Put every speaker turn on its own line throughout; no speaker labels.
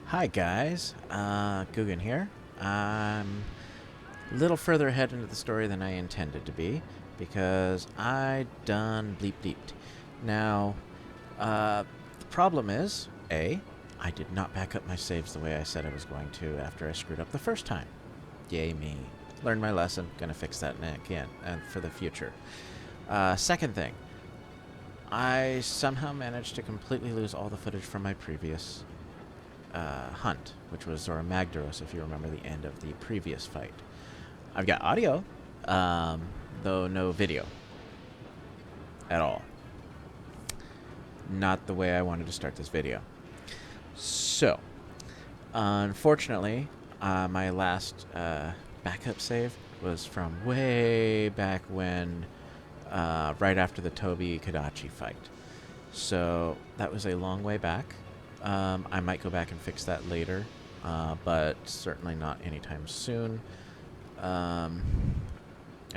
Hi guys, Guggen here. I'm a little further ahead into the story than I intended to be because I done bleep deeped. Now, the problem is, I did not back up my saves the way I said I was going to after I screwed up the first time. Yay me. Learned my lesson, gonna fix that again and for the future. Second thing, I somehow managed to completely lose all the footage from my previous hunt, which was Zora Magdaros, if you remember the end of the previous fight. I've got audio, though no video at all. Not the way I wanted to start this video. So, unfortunately, my last backup save was from way back when, right after the Tobi Kadachi fight. So, that was a long way back. I might go back and fix that later, but certainly not anytime soon. I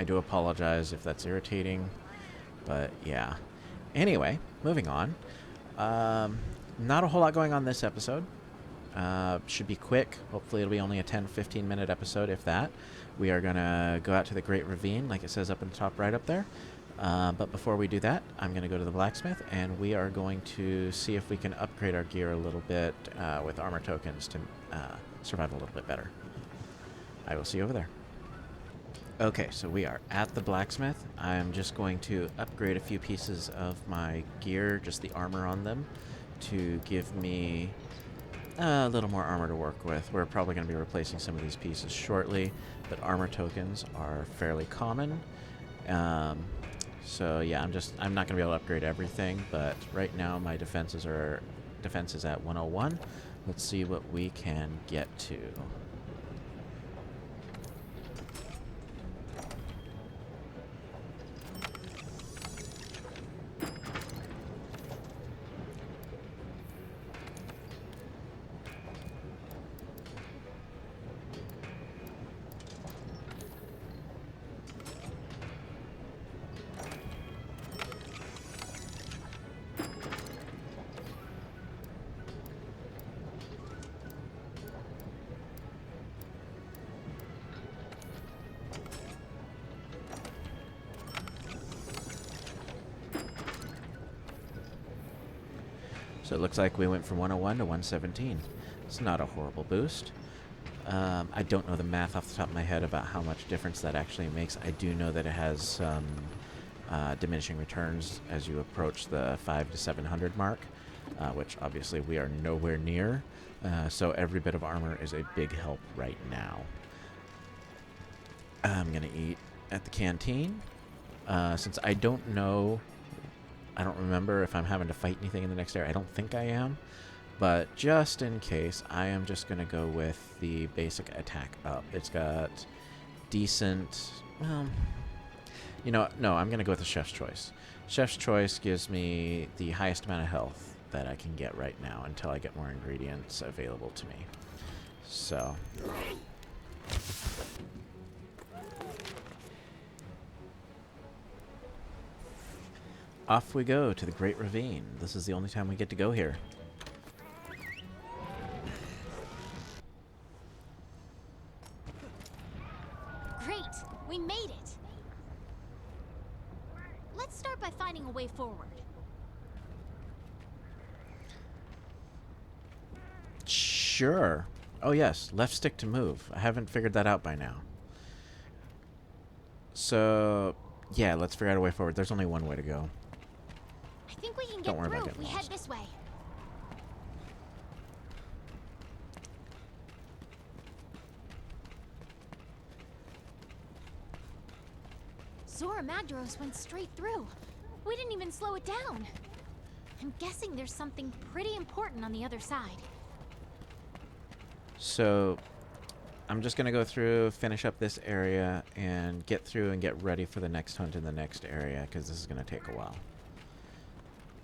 do apologize if that's irritating, but yeah. Anyway, moving on. Not a whole lot going on this episode. Should be quick. Hopefully it'll be only a 10-15 minute episode, if that. We are going to go out to the Great Ravine, like it says up in the top right up there. But before we do that, I'm going to go to the blacksmith, and we are going to see if we can upgrade our gear a little bit with armor tokens to survive a little bit better. I will see you over there. Okay, so we are at the blacksmith. I'm just going to upgrade a few pieces of my gear, just the armor on them, to give me a little more armor to work with. We're probably going to be replacing some of these pieces shortly, but armor tokens are fairly common. So yeah, I'm not going to be able to upgrade everything, but right now my defense is at 101. Let's see what we can get to. So it looks like we went from 101 to 117. It's not a horrible boost. I don't know the math off the top of my head about how much difference that actually makes. I do know that it has some diminishing returns as you approach the 500 to 700 mark, which obviously we are nowhere near. So every bit of armor is a big help right now. I'm going to eat at the canteen. Since I don't remember if I'm having to fight anything in the next area. I don't think I am. But just in case, I am just going to go with the basic attack up. It's got decent... Well, no, I'm going to go with the Chef's Choice. Chef's Choice gives me the highest amount of health that I can get right now until I get more ingredients available to me. So... off we go to the Great Ravine. This is the only time we get to go here.
Great! We made it! Let's start by finding a way forward.
Sure. Oh yes, left stick to move. I haven't figured that out by now. So, yeah, let's figure out a way forward. There's only one way to go.
I think we can
Don't
get
worry
through
about
if we
getting
head
lost.
this way. Zora Magdaros went straight through. We didn't even slow it down. I'm guessing there's something pretty important on the other side.
So, I'm just going to go through, finish up this area, and get through and get ready for the next hunt in the next area, because this is going to take a while.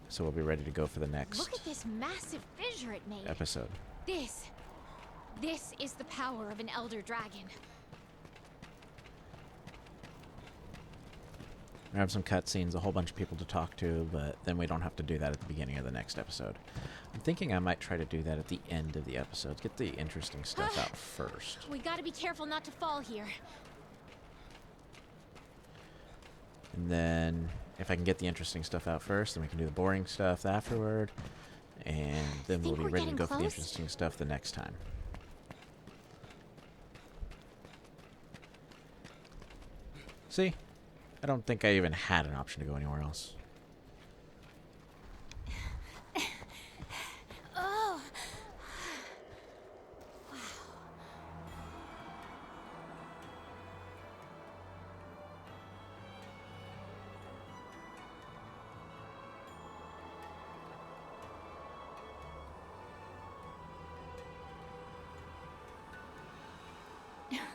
So we'll be ready to go for the next
Look at this massive fissure it made.
episode.
This is the power of an Elder Dragon.
grab some cutscenes, a whole bunch of people to talk to, but then we don't have to do that at the beginning of the next episode. I'm thinking I might try to do that at the end of the episodes. Get the interesting stuff out first.
We gotta be careful not to fall here.
And then, if I can get the interesting stuff out first, then we can do the boring stuff afterward. And then we'll be
we're
ready to
getting
go for the
close?
interesting stuff the next time. See? I don't think I even had an option to go anywhere else.
Oh.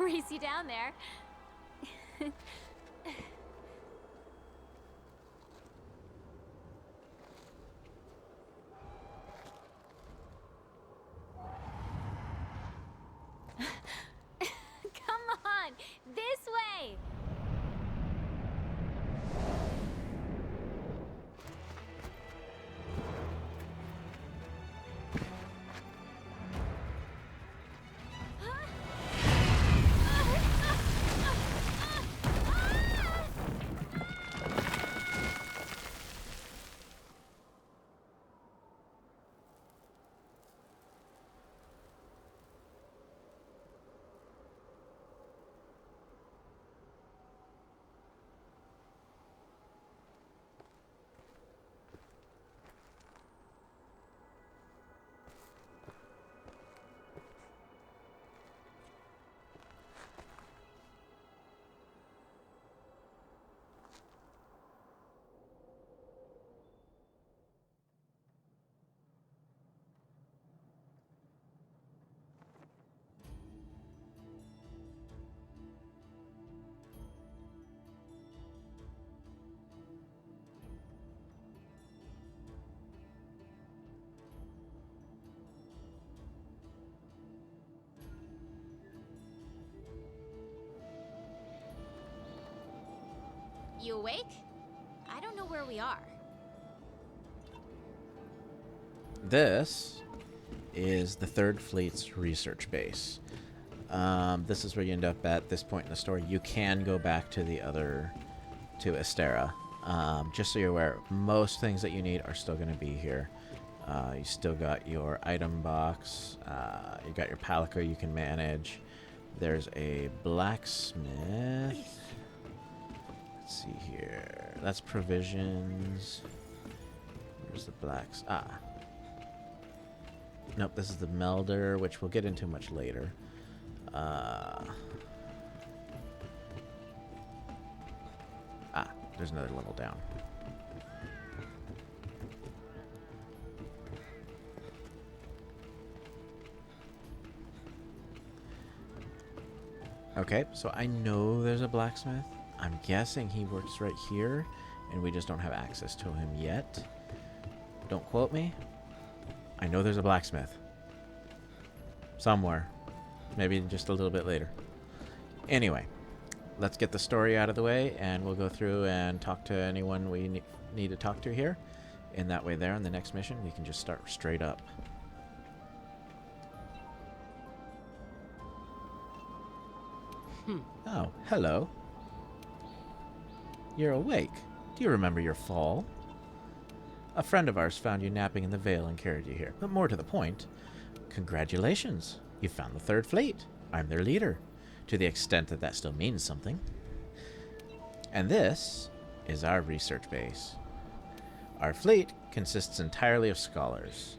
Race you down there. Come on, this way. You awake? I don't know where we are.
This is the Third Fleet's research base. This is where you end up at this point in the story. You can go back to to Astera. Just so you're aware, most things that you need are still going to be here. You still got your item box. You got your Palico you can manage. There's a blacksmith. Let's see here. That's provisions. Where's the blacks? Nope, this is the melder, which we'll get into much later. There's another level down. Okay, so I know there's a blacksmith. I'm guessing he works right here, and we just don't have access to him yet. Don't quote me. I know there's a blacksmith. Somewhere. Maybe just a little bit later. Anyway, let's get the story out of the way, and we'll go through and talk to anyone we need to talk to here. And that way there on the next mission, we can just start straight up. Oh, hello. You're awake. Do you remember your fall? A friend of ours found you napping in the Vale and carried you here. But more to the point, congratulations. You found the Third Fleet. I'm their leader, to the extent that that still means something. And this is our research base. Our fleet consists entirely of scholars.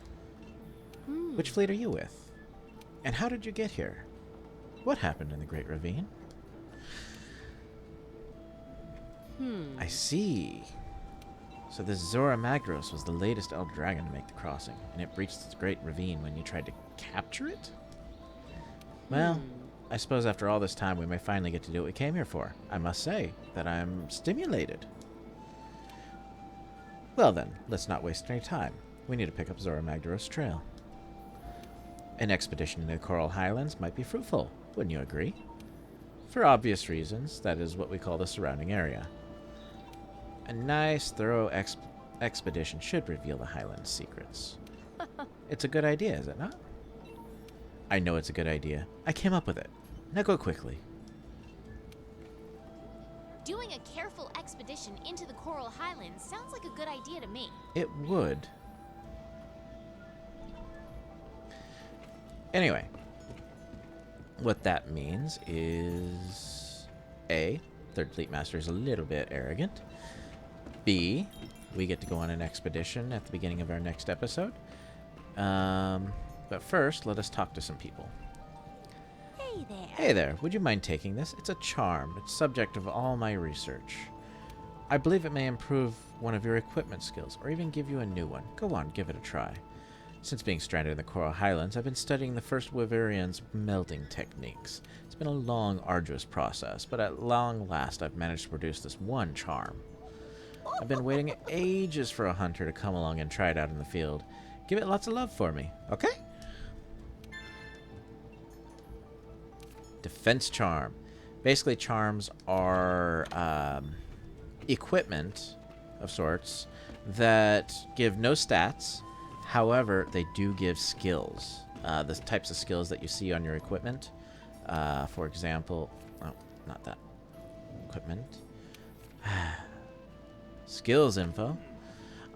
Which fleet are you with? And how did you get here? What happened in the Great Ravine? I see. So this Zora Magdaros was the latest Elder Dragon to make the crossing, and it breached the Great Ravine when you tried to capture it? Well, I suppose after all this time we may finally get to do what we came here for. I must say that I'm stimulated. Well then, let's not waste any time. We need to pick up Zora Magdaros' trail. An expedition into the Coral Highlands might be fruitful, wouldn't you agree? For obvious reasons, that is what we call the surrounding area. A nice, thorough expedition should reveal the Highlands' secrets. It's a good idea, is it not? I know it's a good idea. I came up with it. Now go quickly.
Doing a careful expedition into the Coral Highlands sounds like a good idea to me.
It would. Anyway, what that means is A, Third Fleet Master is a little bit arrogant. B, we get to go on an expedition at the beginning of our next episode. But first, let us talk to some people.
Hey there.
Hey there, would you mind taking this? It's a charm. It's subject of all my research. I believe it may improve one of your equipment skills, or even give you a new one. Go on, give it a try. Since being stranded in the Coral Highlands, I've been studying the first Wyverian's melding techniques. It's been a long, arduous process, but at long last I've managed to produce this one charm. I've been waiting ages for a hunter to come along and try it out in the field. Give it lots of love for me, okay? Defense charm. Basically, charms are equipment of sorts that give no stats. However, they do give skills. The types of skills that you see on your equipment. For example, oh, not that. Equipment. Skills info.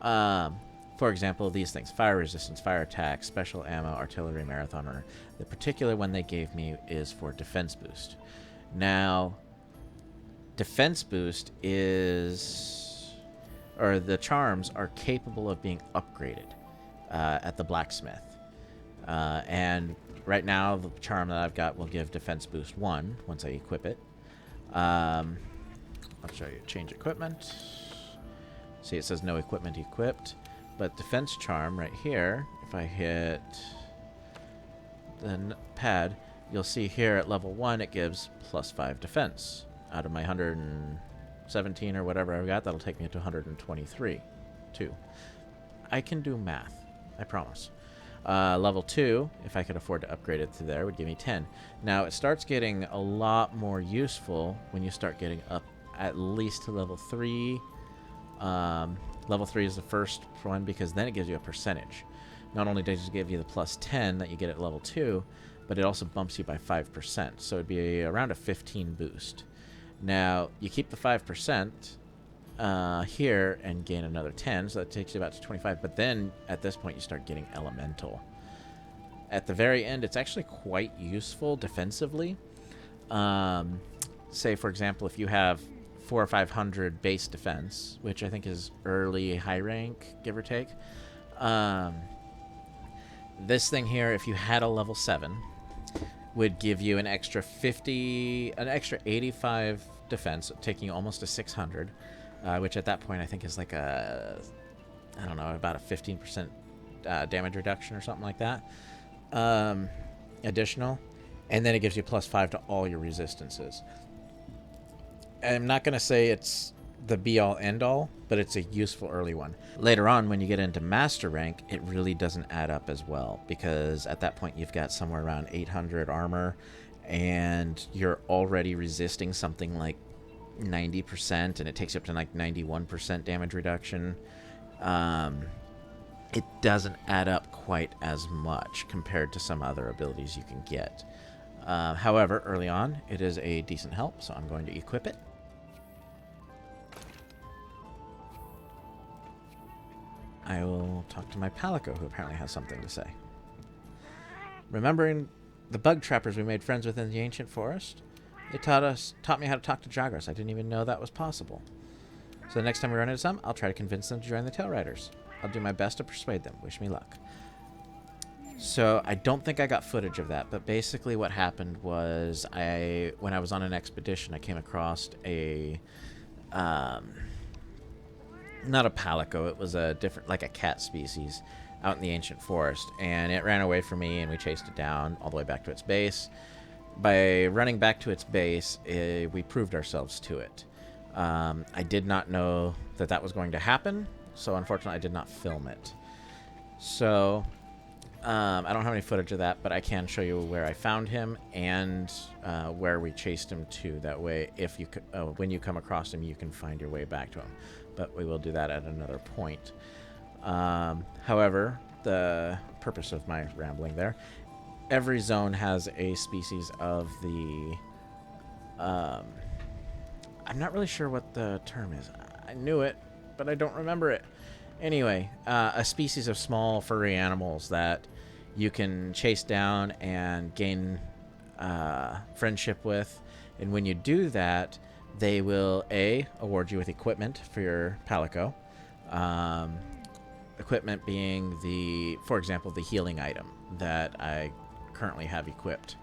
For example, these things: fire resistance, fire attack, special ammo, artillery, marathoner. The particular one they gave me is for defense boost. Now, defense boost is, or the charms are capable of being upgraded at the blacksmith. And right now, the charm that I've got will give defense boost 1 once I equip it. I'll show you. Change equipment. See, it says no equipment equipped. But defense charm right here, if I hit the pad, you'll see here at level 1 it gives +5 defense. Out of my 117 or whatever I've got, that'll take me to 123. 2. I can do math, I promise. Level 2, if I could afford to upgrade it to there, would give me 10. Now, it starts getting a lot more useful when you start getting up at least to level 3. Level 3 is the first one because then it gives you a percentage. Not only does it give you the +10 that you get at level 2, but it also bumps you by 5%. So it'd be around a 15 boost. Now, you keep the 5% here and gain another 10, so that takes you about to 25. But then, at this point, you start getting elemental. At the very end, it's actually quite useful defensively. Say, for example, if you have 400 or 500 base defense, which I think is early high rank, give or take. This thing here, if you had a level 7, would give you an extra 85 defense, taking you almost to 600, which at that point I think is like I don't know, about a 15% damage reduction or something like that. Additional. And then it gives you +5 to all your resistances. I'm not going to say it's the be-all, end-all, but it's a useful early one. Later on, when you get into master rank, it really doesn't add up as well, because at that point you've got somewhere around 800 armor, and you're already resisting something like 90%, and it takes you up to like 91% damage reduction. It doesn't add up quite as much compared to some other abilities you can get. However, early on, it is a decent help, so I'm going to equip it. I will talk to my Palico, who apparently has something to say. Remembering the bug trappers we made friends with in the ancient forest? They taught me how to talk to Jagras. I didn't even know that was possible. So the next time we run into some, I'll try to convince them to join the Tail Riders. I'll do my best to persuade them. Wish me luck. So I don't think I got footage of that, but basically what happened was when I was on an expedition, I came across a not a Palico, it was a different, like a cat species out in the ancient forest, and it ran away from me, and we chased it down all the way back to its base. By running back to its base, we proved ourselves to it. I did not know that that was going to happen, so unfortunately I did not film it. So I don't have any footage of that, but I can show you where I found him and where we chased him to. That way, if you when you come across him, you can find your way back to him. but we will do that at another point. However, the purpose of my rambling there, every zone has a species of the... I'm not really sure what the term is. I knew it, but I don't remember it. Anyway, a species of small furry animals that you can chase down and gain friendship with. And when you do that, they will, award you with equipment for your Palico. Equipment being, for example, the healing item that I currently have equipped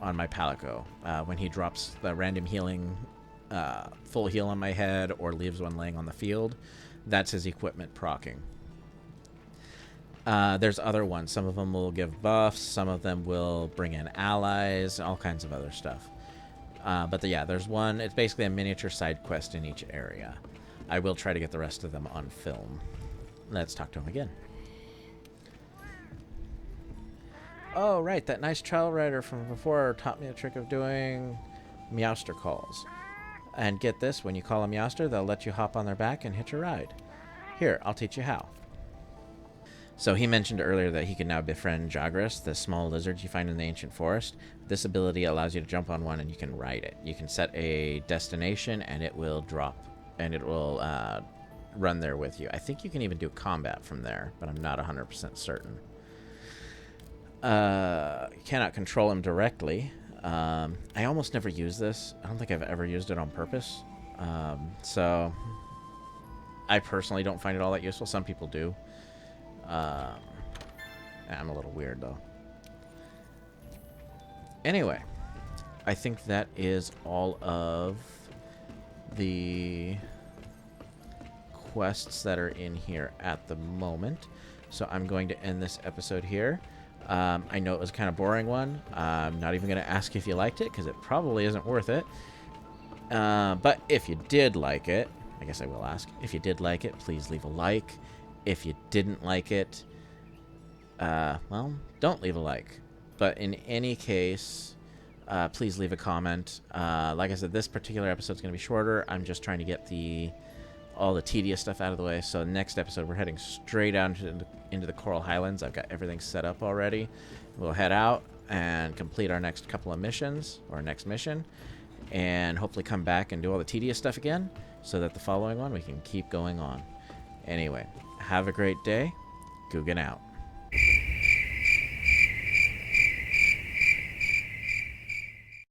on my Palico. When he drops the random healing, full heal on my head or leaves one laying on the field, that's his equipment procking. There's other ones. Some of them will give buffs. Some of them will bring in allies, all kinds of other stuff. But there's one. It's basically a miniature side quest in each area. I will try to get the rest of them on film. Let's talk to him again. Oh, right. That nice trail rider from before taught me the trick of doing Meowster calls. And get this, when you call a Meowster, they'll let you hop on their back and hitch a ride. Here, I'll teach you how. So he mentioned earlier that he can now befriend Jagras, the small lizards you find in the ancient forest. This ability allows you to jump on one and you can ride it. You can set a destination and it will drop, and it will run there with you. I think you can even do combat from there, but I'm not 100% certain. You cannot control him directly. I almost never use this. I don't think I've ever used it on purpose. So I personally don't find it all that useful. Some people do. I'm a little weird, though. Anyway, I think that is all of the quests that are in here at the moment. So I'm going to end this episode here. I know it was a kind of boring one. I'm not even going to ask if you liked it, because it probably isn't worth it. But if you did like it, I guess I will ask. If you did like it, please leave a like. If you didn't like it, well, don't leave a like. But in any case, please leave a comment. Like I said, this particular episode is going to be shorter. I'm just trying to get all the tedious stuff out of the way. So next episode, we're heading straight out into the Coral Highlands. I've got everything set up already. We'll head out and complete our next couple of missions, or next mission, and hopefully come back and do all the tedious stuff again, so that the following one we can keep going on. Anyway, have a great day. Guggen out.